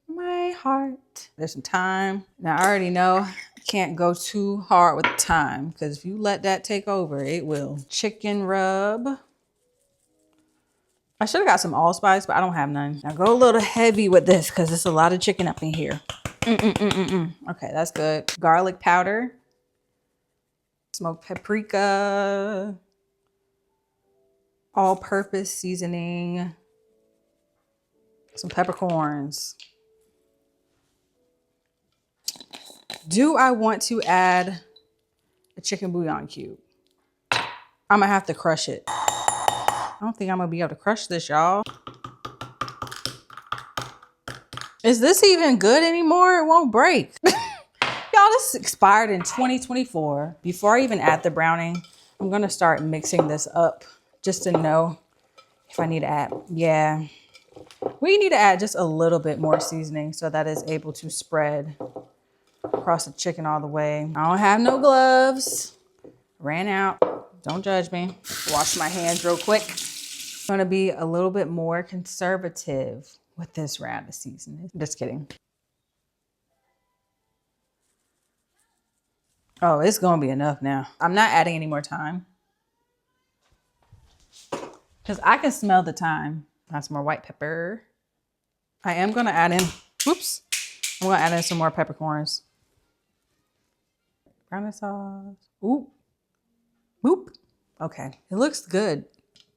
S1: my heart. There's some thyme. Now I already know I can't go too hard with the thyme because if you let that take over, it will. Chicken rub. I should have got some allspice, but I don't have none. Now go a little heavy with this because there's a lot of chicken up in here. Okay, that's good. Garlic powder. Smoked paprika. All-purpose seasoning. Some peppercorns. Do I want to add a chicken bouillon cube? I'm gonna have to crush it. I don't think I'm gonna be able to crush this, y'all. Is this even good anymore? It won't break. Y'all, this expired in 2024. Before I even add the browning, I'm gonna start mixing this up just to know if I need to add. Yeah, we need to add just a little bit more seasoning so that it's able to spread across the chicken all the way. I don't have no gloves. Ran out. Don't judge me. Wash my hands real quick. I'm gonna be a little bit more conservative with this round of seasoning. Just kidding. Oh, it's gonna be enough now. I'm not adding any more thyme because I can smell the thyme. Got some more white pepper. I am gonna add in, whoops. I'm gonna add in some more peppercorns. Brown sauce. Ooh. Boop. Okay, it looks good.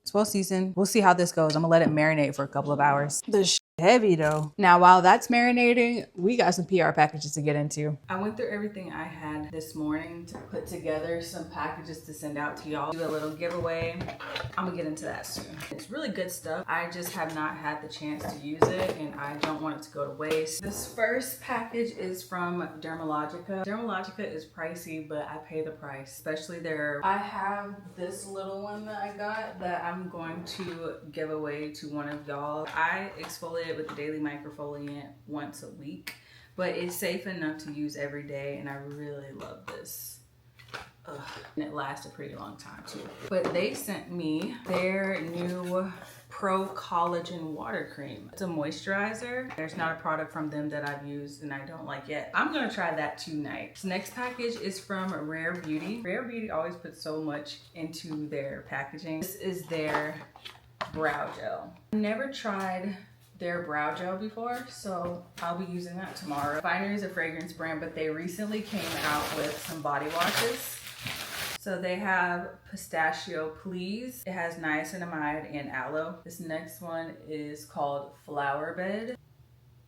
S1: It's well seasoned. We'll see how this goes. I'm gonna let it marinate for a couple of hours. This heavy though. Now, while that's marinating, we got some PR packages to get into. I went through everything I had this morning to put together some packages to send out to y'all. Do a little giveaway. I'm gonna get into that soon. It's really good stuff. I just have not had the chance to use it and I don't want it to go to waste. This first package is from Dermalogica. Dermalogica is pricey, but I pay the price, especially I have this little one that I got that I'm going to give away to one of y'all. I exfoliate with the daily microfoliant once a week, but it's safe enough to use every day and I really love this. Ugh. And it lasts a pretty long time too. But they sent me their new Pro Collagen Water Cream. It's a moisturizer. There's not a product from them that I've used and I don't like yet. I'm gonna try that tonight. This next package is from Rare Beauty. Rare Beauty always puts so much into their packaging. This is their brow gel. I've never tried their brow gel before, so I'll be using that tomorrow. Finery is a fragrance brand, but they recently came out with some body washes. So they have Pistachio Please. It has niacinamide and aloe. This next one is called Flower Bed.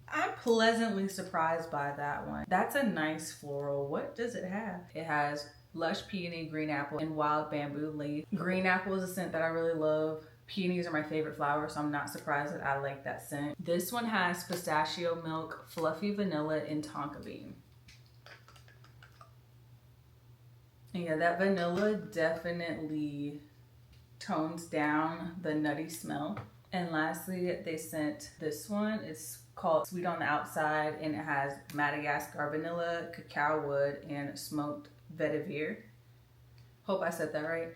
S1: I'm pleasantly surprised by that one. That's a nice floral. What does it have? It has lush peony, green apple, and wild bamboo leaf. Green apple is a scent that I really love. Peonies are my favorite flower, so I'm not surprised that I like that scent. This one has pistachio milk, fluffy vanilla, and tonka bean. And yeah, that vanilla definitely tones down the nutty smell. And lastly, they sent this one. It's called Sweet on the Outside, and it has Madagascar vanilla, cacao wood, and smoked vetiver. Hope I said that right.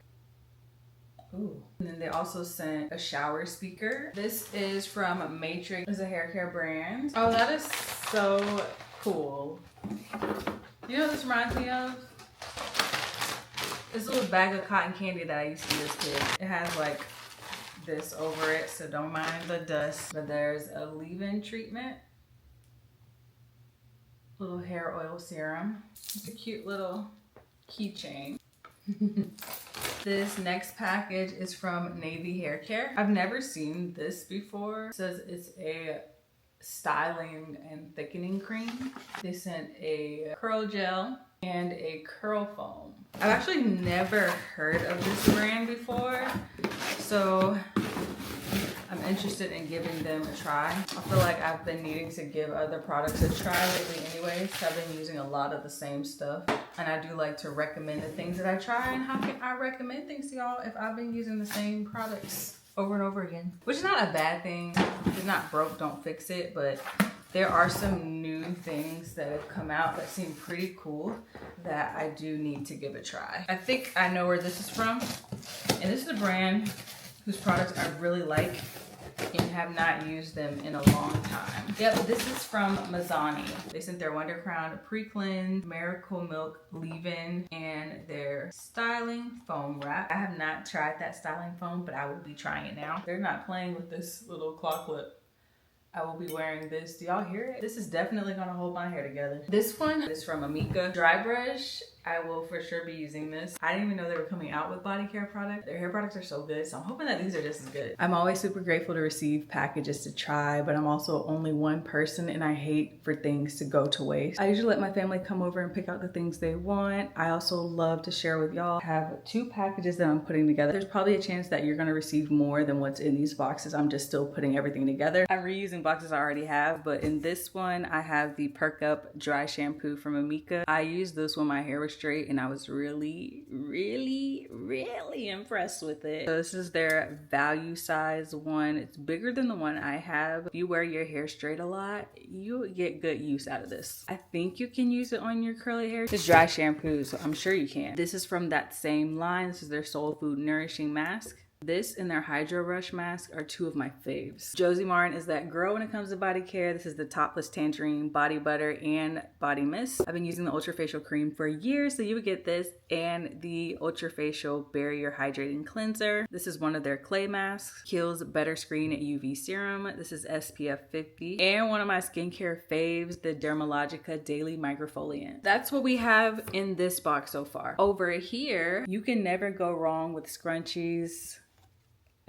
S1: Ooh. And then they also sent a shower speaker. This is from Matrix. It's a hair care brand. Oh, that is so cool. You know what this reminds me of? This little bag of cotton candy that I used to use as a kid. It has like this over it, so don't mind the dust. But there's a leave-in treatment. Little hair oil serum. It's a cute little keychain. This next package is from Navy Hair Care. I've never seen this before. It says it's a styling and thickening cream. They sent a curl gel and a curl foam. I've actually never heard of this brand before, so I'm interested in giving them a try. I feel like I've been needing to give other products a try lately anyways. I've been using a lot of the same stuff, and I do like to recommend the things that I try. And how can I recommend things to y'all if I've been using the same products over and over again? Which is not a bad thing. If it's not broke, don't fix it. But there are some new things that have come out that seem pretty cool that I do need to give a try. I think I know where this is from. And this is a brand whose products I really like and have not used them in a long time. Yep, this is from Mazzani. They sent their Wonder Crown pre-cleanse, Miracle Milk leave-in, and their styling foam wrap. I have not tried that styling foam, but I will be trying it now. They're not playing with this little claw clip. I will be wearing this. Do y'all hear it? This is definitely gonna hold my hair together. This one is from Amika Dry Brush. I will for sure be using this. I didn't even know they were coming out with body care products. Their hair products are so good, so I'm hoping that these are just as good. I'm always super grateful to receive packages to try, but I'm also only one person and I hate for things to go to waste. I usually let my family come over and pick out the things they want. I also love to share with y'all. I have 2 packages that I'm putting together. There's probably a chance that you're gonna receive more than what's in these boxes. I'm just still putting everything together. I'm reusing boxes I already have, but in this one, I have the Perk Up Dry Shampoo from Amika. I used this when my hair was straight and I was really impressed with it. So this is their value size one. It's bigger than the one I have. If you wear your hair straight a lot, you get good use out of this. I think you can use it on your curly hair. It's dry shampoo, so I'm sure you can. This is from that same line. This is their Soul Food Nourishing Mask. This and their Hydro Rush mask are 2 of my faves. Josie Marin is that girl when it comes to body care. This is the Topless Tangerine Body Butter and Body Mist. I've been using the Ultra Facial Cream for years, so you would get this and the Ultra Facial Barrier Hydrating Cleanser. This is one of their clay masks. Kiehl's Better Screen UV Serum. This is SPF 50. And one of my skincare faves, the Dermalogica Daily Microfoliant. That's what we have in this box so far. Over here, you can never go wrong with scrunchies.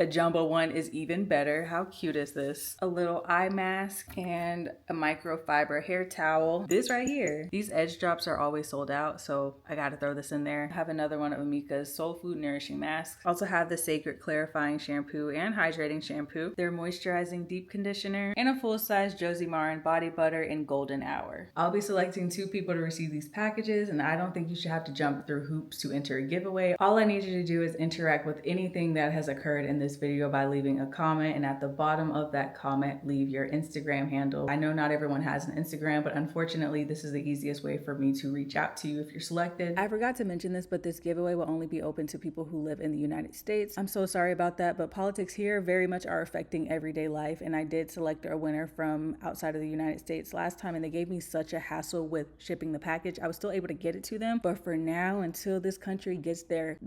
S1: A jumbo one is even better. How cute is this? A little eye mask and a microfiber hair towel. This right here. These edge drops are always sold out, so I gotta throw this in there. I have another one of Amika's Soul Food Nourishing Masks. Also have the Sacred Clarifying Shampoo and Hydrating Shampoo, their Moisturizing Deep Conditioner, and a full-size Josie Marin Body Butter in Golden Hour. I'll be selecting 2 people to receive these packages, and I don't think you should have to jump through hoops to enter a giveaway. All I need you to do is interact with anything that has occurred in this video by leaving a comment, and at the bottom of that comment leave your Instagram handle. I know not everyone has an Instagram, but unfortunately this is the easiest way for me to reach out to you if you're selected. I forgot to mention this, but this giveaway will only be open to people who live in the United States. I'm so sorry about that, but politics here very much are affecting everyday life, and I did select a winner from outside of the United States last time, and they gave me such a hassle with shipping the package. I was still able to get it to them, but for now, until this country gets their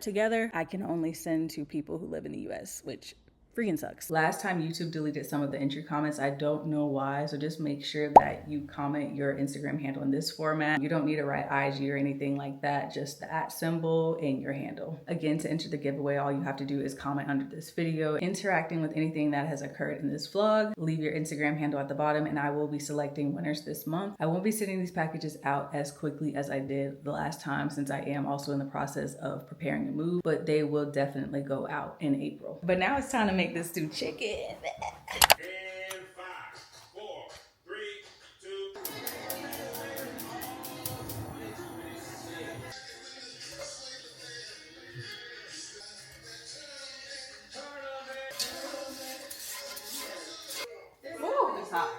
S1: together, I can only send to people who live in the US, which freaking sucks. Last time YouTube deleted some of the entry comments. I don't know why, so just make sure that you comment your Instagram handle in this format. You don't need to write IG or anything like that, just the @ symbol and your handle. Again, to enter the giveaway, all you have to do is comment under this video, interacting with anything that has occurred in this vlog. Leave your Instagram handle at the bottom, and I will be selecting winners this month. I won't be sending these packages out as quickly as I did the last time, since I am also in the process of preparing a move, but they will definitely go out in April. But now it's time to make this stew chicken.
S2: And 5, 4, 3, 2.
S1: Ooh, it's hot.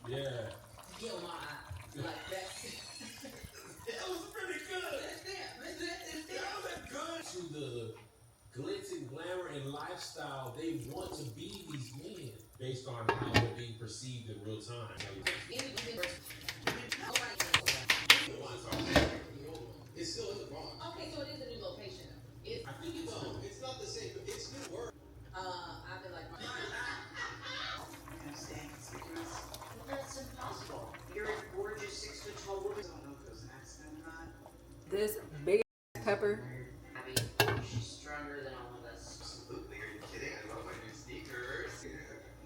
S2: Yeah. Like that. That was pretty good. That was good. To the glitz and glamour and lifestyle, they want to be these men. based on how they're being perceived in real time. It's still in the box. Okay, so it is a new location. I think it's no, it's not the same. It's new work. I feel like that's impossible. You're a gorgeous 6'12" woman. I don't know those accent not.
S1: This big pepper.
S2: I mean, she's stronger than all of us. Absolutely. Are you kidding? I love my new sneakers. Yeah,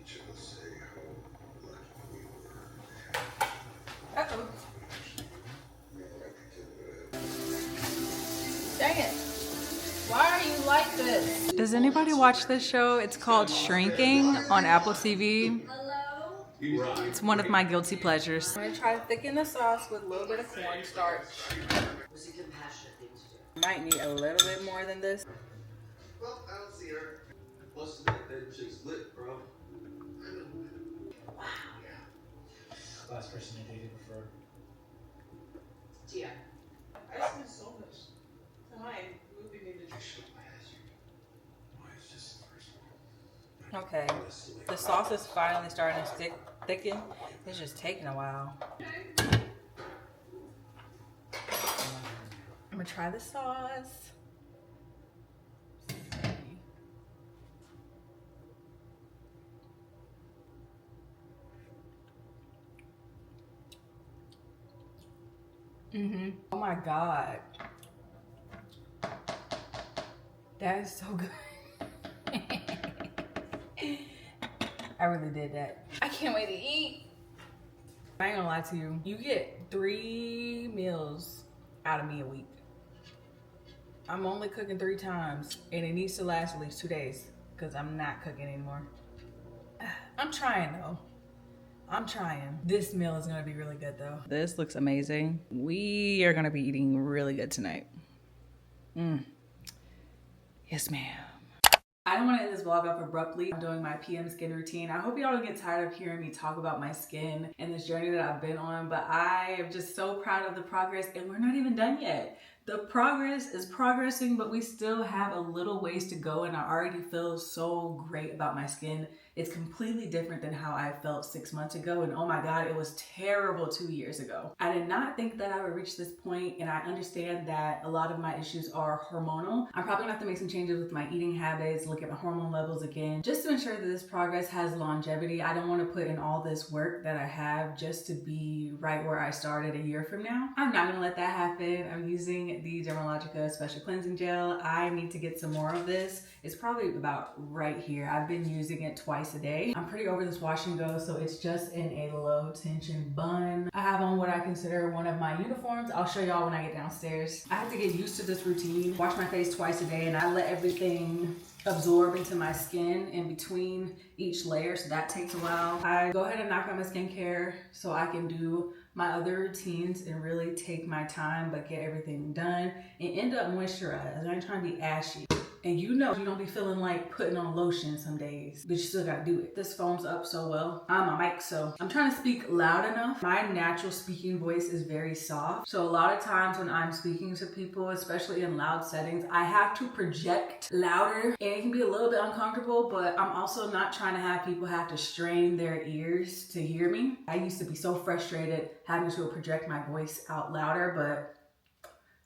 S2: each of us say how lucky we were.
S1: Uh-oh. Dang it. Why are you like this? Does anybody watch this show? It's called Shrinking on Apple TV.
S2: Hello?
S1: It's one of my guilty pleasures. I'm gonna try to thicken the sauce with a little bit of cornstarch.
S2: Was a compassionate thing to do.
S1: Might need a little bit more than this.
S2: Well, I don't see her. Plus, that chick's lit, bro. Wow. Yeah. Last person I dated before. Tia. I spent so much time moving into
S1: Okay, the sauce is finally starting to thicken. It's just taking a while. I'm gonna try the sauce. Oh my God. That is so good. I really did that. I can't wait to eat. I ain't gonna lie to you. You get 3 meals out of me a week. I'm only cooking 3 times and it needs to last at least 2 days because I'm not cooking anymore. I'm trying though. I'm trying. This meal is gonna be really good though. This looks amazing. We are gonna be eating really good tonight. Yes, ma'am. I don't want to end this vlog off abruptly. I'm doing my PM skin routine. I hope y'all don't get tired of hearing me talk about my skin and this journey that I've been on, but I am just so proud of the progress and we're not even done yet. The progress is progressing, but we still have a little ways to go and I already feel so great about my skin. It's completely different than how I felt 6 months ago and oh my God, it was terrible 2 years ago. I did not think that I would reach this point and I understand that a lot of my issues are hormonal. I'm probably gonna have to make some changes with my eating habits, look at my hormone levels again, just to ensure that this progress has longevity. I don't want to put in all this work that I have just to be right where I started a year from now. I'm not gonna let that happen. I'm using the Dermalogica Special Cleansing Gel. I need to get some more of this. It's probably about right here. I've been using it twice a day. I'm pretty over this wash and go, so it's just in a low tension bun. I have on what I consider one of my uniforms. I'll show y'all when I get downstairs. I have to get used to this routine. Wash my face twice a day and I let everything absorb into my skin in between each layer, so that takes a while. I go ahead and knock out my skincare so I can do my other routines and really take my time but get everything done and end up moisturized. I ain't trying to be ashy. And you know you don't be feeling like putting on lotion some days, but you still gotta do it. This foams up so well. I'm a mic, so I'm trying to speak loud enough. My natural speaking voice is very soft. So a lot of times when I'm speaking to people, especially in loud settings, I have to project louder and it can be a little bit uncomfortable, but I'm also not trying to have people have to strain their ears to hear me. I used to be so frustrated having to project my voice out louder, but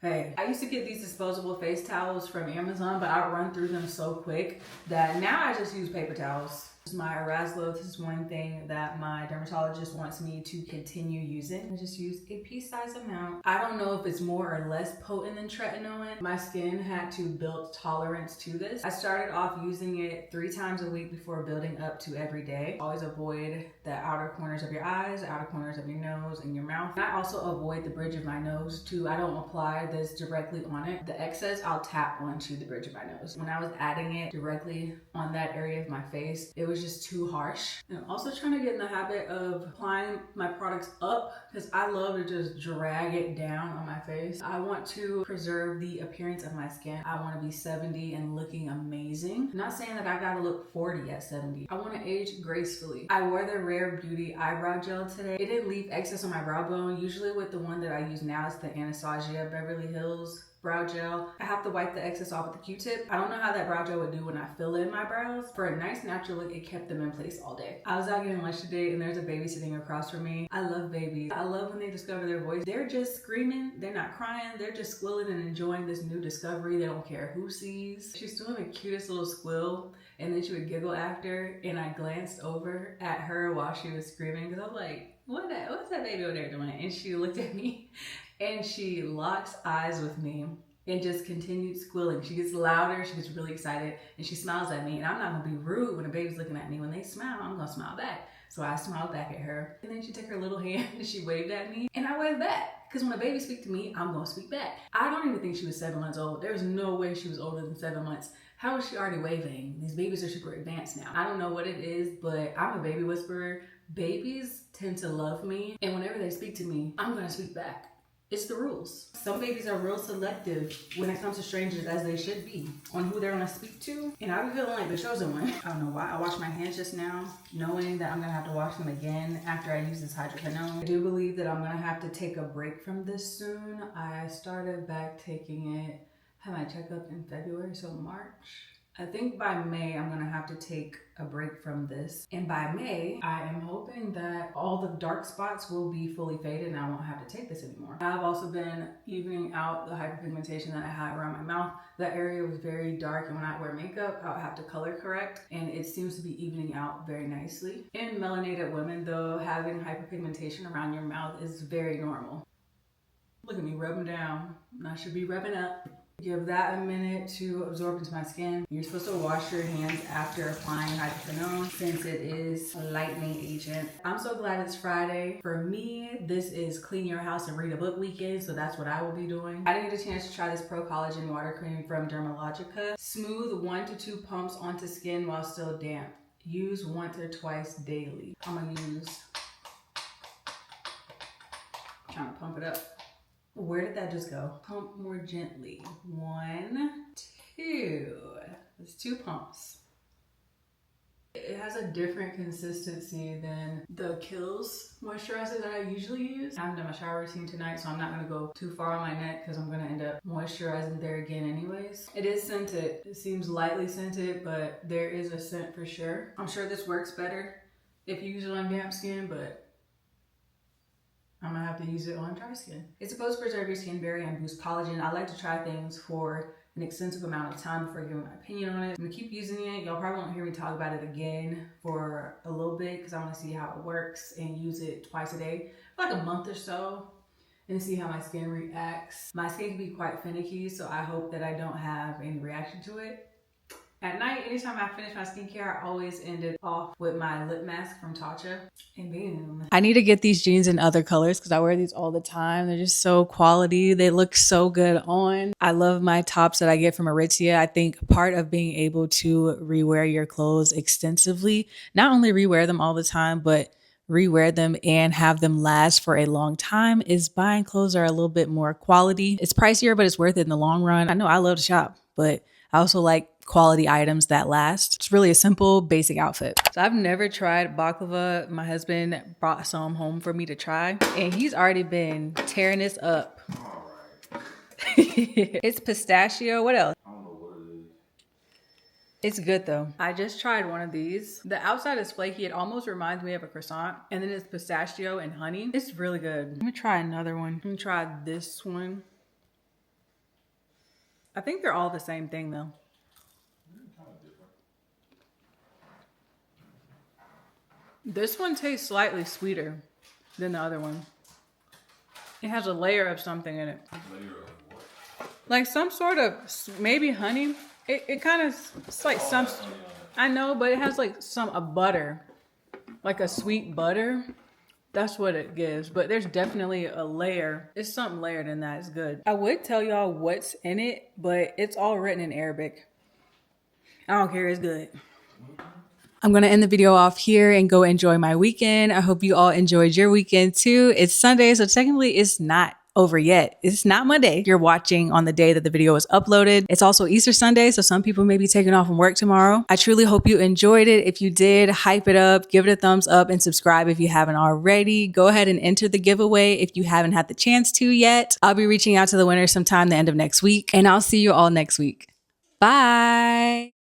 S1: hey, I used to get these disposable face towels from Amazon, but I run through them so quick that now I just use paper towels. My Eraslo, this is one thing that my dermatologist wants me to continue using. I just use a pea-sized amount. I don't know if it's more or less potent than tretinoin. My skin had to build tolerance to this. I started off using it 3 times a week before building up to every day. Always avoid the outer corners of your eyes, the outer corners of your nose and your mouth. And I also avoid the bridge of my nose too. I don't apply this directly on it. The excess, I'll tap onto the bridge of my nose. When I was adding it directly on that area of my face, it was just too harsh. And I'm also trying to get in the habit of applying my products up because I love to just drag it down on my face. I want to preserve the appearance of my skin. I want to be 70 and looking amazing. I'm not saying that I gotta look 40 at 70. I want to age gracefully. I wore the Rare Beauty eyebrow gel today. It didn't leave excess on my brow bone. Usually with the one that I use now, it's the Anastasia Beverly Hills brow gel. I have to wipe the excess off with a Q-tip. I don't know how that brow gel would do when I fill in my brows. For a nice natural look, it kept them in place all day. I was out getting lunch today and there's a baby sitting across from me. I love babies. I love when they discover their voice. They're just screaming. They're not crying. They're just squealing and enjoying this new discovery. They don't care who sees. She's doing the cutest little squeal and then she would giggle after, and I glanced over at her while she was screaming because I was like, what's that baby over there doing? And she looked at me and she locks eyes with me and just continued squealing. She gets louder, she gets really excited, and she smiles at me. And I'm not gonna be rude when a baby's looking at me. When they smile, I'm gonna smile back. So I smiled back at her. And then she took her little hand and she waved at me, and I waved back. Because when a baby speaks to me, I'm gonna speak back. I don't even think she was 7 months old. There's no way she was older than 7 months. How is she already waving? These babies are super advanced now. I don't know what it is, but I'm a baby whisperer. Babies tend to love me, and whenever they speak to me, I'm gonna speak back. It's the rules. Some babies are real selective when it comes to strangers, as they should be, on who they're gonna speak to. And I be feeling like the chosen one. I don't know why. I washed my hands just now, knowing that I'm gonna have to wash them again after I use this hydroquinone. I do believe that I'm gonna have to take a break from this soon. I started back taking it, had my checkup in February, so March. I think by May, I'm gonna have to take a break from this. And by May, I am hoping that all the dark spots will be fully faded and I won't have to take this anymore. I've also been evening out the hyperpigmentation that I had around my mouth. That area was very dark, and when I wear makeup, I'll have to color correct, and it seems to be evening out very nicely. In melanated women though, having hyperpigmentation around your mouth is very normal. Look at me rubbing down. I should be rubbing up. Give that a minute to absorb into my skin. You're supposed to wash your hands after applying hydroquinone since it is a lightening agent. I'm so glad it's Friday. For me, this is clean your house and read a book weekend, so that's what I will be doing. I didn't get a chance to try this Pro Collagen Water Cream from Dermalogica. Smooth 1 to 2 pumps onto skin while still damp. Use once or twice daily. I'm gonna trying to pump it up. Where did that just go? Pump more gently. 1, 2. That's 2 pumps. It has a different consistency than the Kiehl's moisturizer that I usually use. I haven't done my shower routine tonight, so I'm not gonna go too far on my neck because I'm gonna end up moisturizing there again anyways. It is scented. It seems lightly scented, but there is a scent for sure. I'm sure this works better if you use it on damp skin, but I'm gonna have to use it on dry skin. It's supposed to preserve your skin barrier and boost collagen. I like to try things for an extensive amount of time before giving my opinion on it. I'm gonna keep using it. Y'all probably won't hear me talk about it again for a little bit because I wanna see how it works and use it twice a day for like a month or so and see how my skin reacts. My skin can be quite finicky, so I hope that I don't have any reaction to it. At night, anytime I finish my skincare, I always end it off with my lip mask from Tatcha. And boom. I need to get these jeans in other colors because I wear these all the time. They're just so quality. They look so good on. I love my tops that I get from Aritzia. I think part of being able to rewear your clothes extensively, not only rewear them all the time, but rewear them and have them last for a long time, is buying clothes that are a little bit more quality. It's pricier, but it's worth it in the long run. I know I love to shop, but I also like quality items that last. It's really a simple, basic outfit. So I've never tried baklava. My husband brought some home for me to try, and he's already been tearing this up.
S2: All right.
S1: It's pistachio. What else?
S2: I don't know what it is.
S1: It's good though. I just tried one of these. The outside is flaky. It almost reminds me of a croissant. And then it's pistachio and honey. It's really good. Let me try another one. Let me try this one. I think they're all the same thing though. This one tastes slightly sweeter than the other one. It has a layer of something in it.
S2: Layer of what?
S1: Like some sort of, maybe honey. It kind of, it's like some, I know, but it has like a butter. Like a sweet butter. That's what it gives. But there's definitely a layer. It's something layered in that. It's good. I would tell y'all what's in it, but it's all written in Arabic. I don't care. It's good. I'm going to end the video off here and go enjoy my weekend. I hope you all enjoyed your weekend too. It's Sunday, so technically it's not over yet. It's not Monday. You're watching on the day that the video was uploaded. It's also Easter Sunday, so some people may be taking off from work tomorrow. I truly hope you enjoyed it. If you did, hype it up, give it a thumbs up, and subscribe if you haven't already. Go ahead and enter the giveaway if you haven't had the chance to yet. I'll be reaching out to the winner sometime the end of next week, and I'll see you all next week. Bye.